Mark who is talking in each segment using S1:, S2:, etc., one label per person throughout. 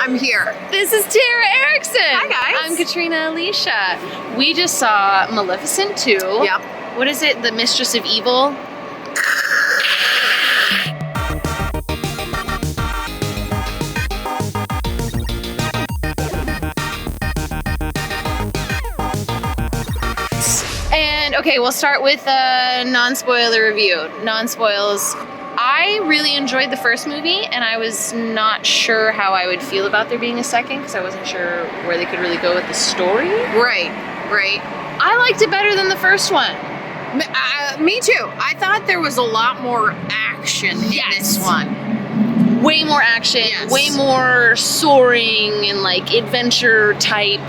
S1: I'm here.
S2: This is Tara Erickson.
S1: Hi, guys.
S2: I'm Katrina Alicia. We just saw Maleficent 2.
S1: Yep.
S2: What is it? The Mistress of Evil? And okay, we'll start with a non-spoiler review. Non-spoils. I really enjoyed the first movie, and I was not sure how I would feel about there being a second because I wasn't sure where they could really go with the story.
S1: Right.
S2: I liked it better than the first one.
S1: Me too. I thought there was a lot more action in this one.
S2: Way more action, way more soaring and like adventure type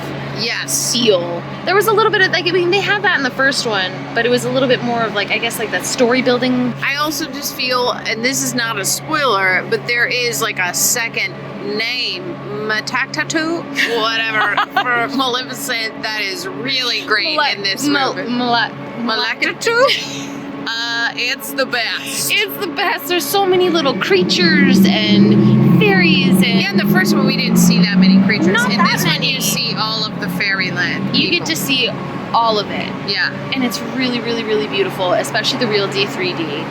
S2: feel. There was a little bit of like, I mean, they had that in the first one, but it was a little bit more of like, I guess like that story building.
S1: I also just feel, and this is not a spoiler, but there is like a second name, Mataktatu, whatever, for Maleficent that is really great in this movie. Maleficent? It's the best.
S2: It's the best. There's so many little creatures and fairies and...
S1: Yeah, in the first one we didn't see that many creatures.
S2: Not
S1: in
S2: that
S1: this
S2: many.
S1: one you see all of the fairyland.
S2: You get to see all of it.
S1: Yeah.
S2: And it's really, really, really beautiful, especially the real D3D.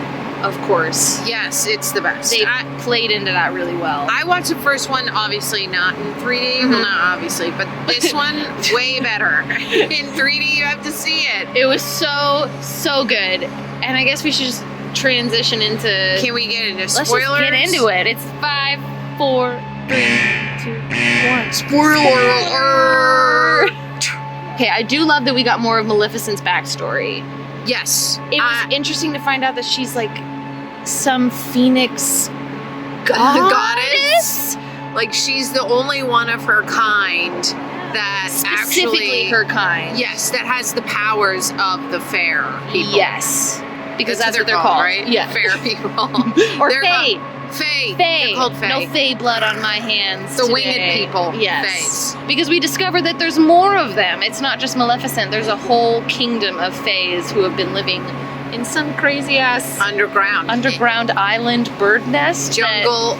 S2: Of course.
S1: Yes, it's the best.
S2: They played into that really well.
S1: I watched the first one, obviously not in 3D. Well, not obviously, but this one, way better. In 3D, you have to see it.
S2: It was so good. And I guess we should just transition into...
S1: Can we get into spoilers?
S2: Let's just get into it. It's 5, 4, 3, 2, 1.
S1: Spoiler!
S2: Okay, I do love that we got more of Maleficent's backstory.
S1: Yes.
S2: It was interesting to find out that she's like some phoenix goddess.
S1: Like she's the only one of her kind that
S2: Specifically her kind.
S1: Yes, that has the powers of the fair people.
S2: Yes. Because that's what they're
S1: called,
S2: called.
S1: Right?
S2: Yeah.
S1: Fair people.
S2: Or
S1: they're
S2: fae.
S1: Fae.
S2: Fae.
S1: They're called fae.
S2: No fae blood on my hands
S1: The
S2: today.
S1: winged people.
S2: Yes.
S1: Faes.
S2: Because we discovered that there's more of them. It's not just Maleficent. There's a whole kingdom of faes who have been living in some crazy ass
S1: underground
S2: island bird nest.
S1: Jungle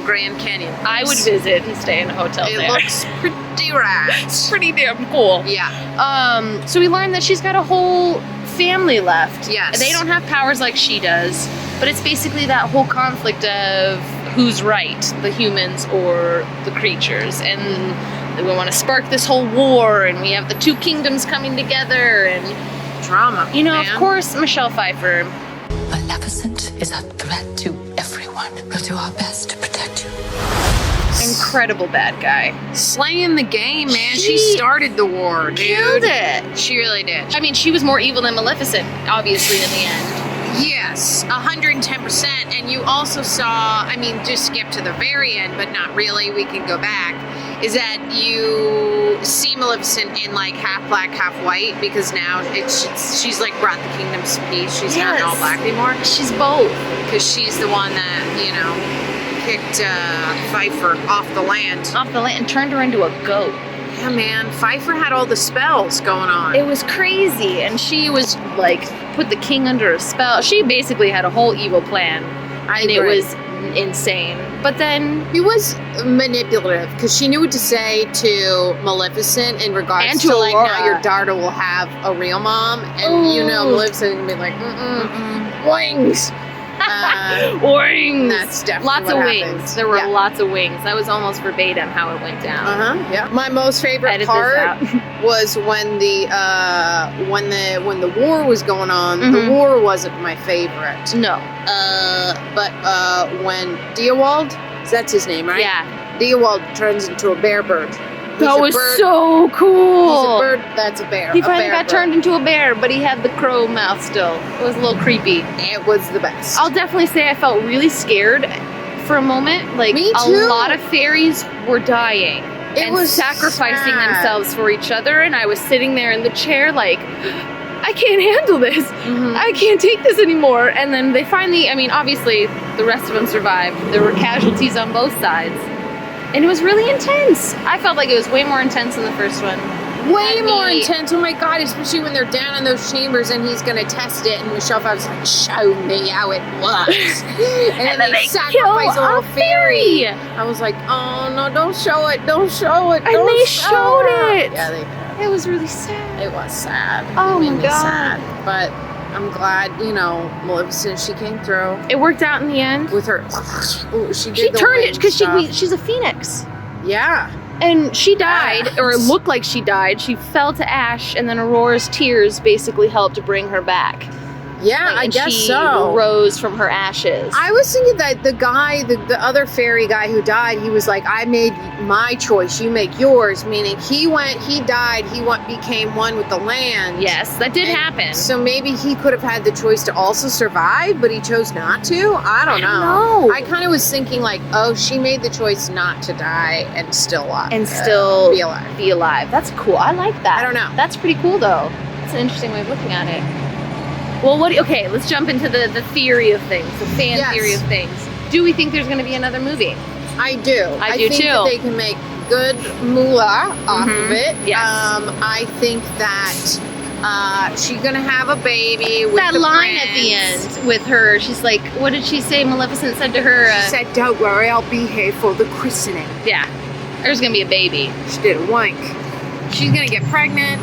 S1: Grand Canyon.
S2: I would visit and stay in a hotel there.
S1: It looks pretty rad.
S2: It's pretty damn cool.
S1: Yeah.
S2: So we learned that she's got a whole family left.
S1: Yes.
S2: They don't have powers like she does, but it's basically that whole conflict of who's right, the humans or the creatures. And we want to spark this whole war, and we have the two kingdoms coming together, and
S1: drama.
S2: You know, of course, Michelle Pfeiffer.
S3: Maleficent is a threat to everyone. We'll do our best to protect you.
S2: Incredible bad guy.
S1: Slaying the game, man. She started the war, dude.
S2: Killed it.
S1: She really did.
S2: I mean, she was more evil than Maleficent, obviously, in the end.
S1: Yes, 110%. And you also saw, I mean, just skip to the very end, but not really. We can go back. Is that you see Maleficent in like half black, half white, because now she's like brought the kingdom's peace. She's not all black anymore.
S2: She's both.
S1: Because she's the one that, you know, kicked Pfeiffer off the land.
S2: And turned her into a goat.
S1: Yeah, man. Pfeiffer had all the spells going on.
S2: It was crazy. And she was like, put the king under a spell. She basically had a whole evil plan.
S1: I agree.
S2: It was insane. But then...
S1: He was manipulative, because she knew what to say to Maleficent in regards
S2: and to
S1: like,
S2: Laura.
S1: now your daughter will have a real mom. And you know Maleficent would be like, wings.
S2: Wings.
S1: That's definitely
S2: lots
S1: what
S2: of
S1: happens.
S2: wings. There were lots of wings. That was almost verbatim how it went down.
S1: Yeah. My most favorite part was when the war was going on. The war wasn't my favorite.
S2: No.
S1: But when Diawald, that's his name, right?
S2: Yeah.
S1: Diawald turns into a bear bird.
S2: That was so cool.
S1: He's a bird. That's a bear.
S2: He finally got turned into a bear, but he had the crow mouth still. It was a little creepy.
S1: It was the best.
S2: I'll definitely say I felt really scared for a moment. Like,
S1: Me
S2: a
S1: too.
S2: lot of fairies were dying and
S1: was
S2: sacrificing
S1: sad.
S2: themselves for each other, and I was sitting there in the chair like, I can't handle this. I can't take this anymore. And then they finally, I mean, obviously, the rest of them survived. There were casualties on both sides. And it was really intense. I felt like it was way more intense than the first one.
S1: way
S2: had
S1: more
S2: me-
S1: intense. Oh my god, especially when they're down in those chambers and he's gonna test it, and Michelle Pfeiffer's like, show me how it works. and then they sacrifice a little fairy. I was like, oh no, don't show it, don't show it,
S2: And
S1: don't
S2: they
S1: show
S2: showed
S1: it.
S2: it.
S1: Yeah, they did.
S2: It was really sad.
S1: It was sad.
S2: Oh
S1: it made
S2: my
S1: me
S2: God.
S1: sad. But I'm glad, Maleficent, she came through
S2: It worked out in the end.
S1: with her. Ooh, she did
S2: She
S1: the
S2: turned
S1: wing
S2: it because
S1: stuff.
S2: she's a phoenix.
S1: Yeah.
S2: And she died,
S1: Yeah.
S2: or it looked like she died. She fell to ash, and then Aurora's tears basically helped to bring her back.
S1: Yeah, I
S2: And
S1: guess
S2: she
S1: so.
S2: rose from her ashes.
S1: I was thinking that the guy, the other fairy guy who died, he was like, I made my choice, you make yours, meaning he died, became one with the land.
S2: Yes, that did
S1: And
S2: happen.
S1: So maybe he could have had the choice to also survive, but he chose not to? I don't know.
S2: know.
S1: I kind of was thinking like, oh, she made the choice not to die and still
S2: Still
S1: be alive.
S2: be alive. That's cool. I like that.
S1: I don't know.
S2: That's pretty cool, though. That's an interesting way of looking at it. Well, okay, let's jump into the theory of things, the fan
S1: Yes.
S2: theory of things. Do we think there's going to be another movie?
S1: I do.
S2: I do
S1: think
S2: too.
S1: that they can make good moolah off
S2: Mhm.
S1: of it.
S2: Yes.
S1: I think that she's gonna have a baby with
S2: That
S1: the
S2: line at the
S1: prince.
S2: end with her, she's like, what did she say? Maleficent said to her,
S1: She said, "Don't worry, I'll be here for the christening."
S2: yeah, there's going to be a baby.
S1: She did a wink. She's gonna get pregnant.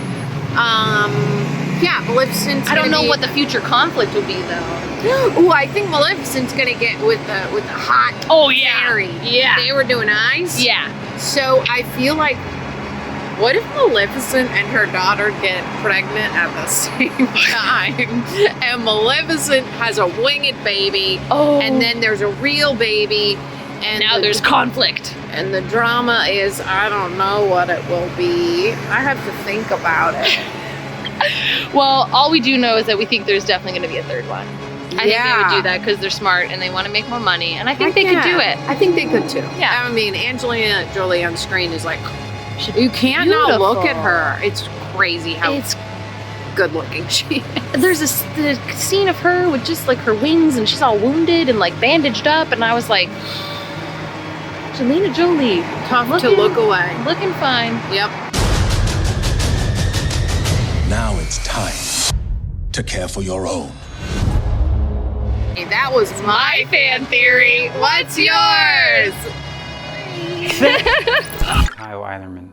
S1: Yeah, Maleficent's.
S2: I don't
S1: gonna
S2: know
S1: be-
S2: what the future conflict will be, though.
S1: Ooh, I think Maleficent's gonna get with the hot
S2: Oh,
S1: fairy.
S2: Yeah.
S1: They were doing eyes.
S2: Yeah.
S1: So I feel like, what if Maleficent and her daughter get pregnant at the same time? And Maleficent has a winged baby,
S2: Oh.
S1: and then there's a real baby, and
S2: now there's conflict.
S1: and the drama is, I don't know what it will be. I have to think about it.
S2: Well, all we do know is that we think there's definitely going to be a third one. I think they would do that because they're smart and they want to make more money, and I think they could do it.
S1: I think they could too.
S2: Yeah.
S1: I mean, Angelina Jolie on screen is like, you can't not look at her. It's crazy how
S2: It's
S1: good looking she is.
S2: there's the scene of her with just like her wings and she's all wounded and like bandaged up, and I was like, Angelina Jolie,
S1: Tough to
S2: looking-
S1: look away.
S2: looking fine.
S1: Yep.
S4: Now it's time to care for your own.
S1: Hey, that was my fan theory. What's yours?
S5: Kyle Eilerman,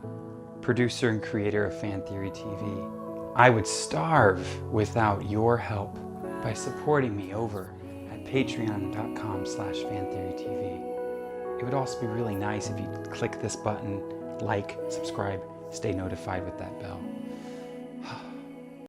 S5: producer and creator of Fan Theory TV. I would starve without your help by supporting me over at patreon.com/fantheorytv. It would also be really nice if you click this button, like, subscribe, stay notified with that bell.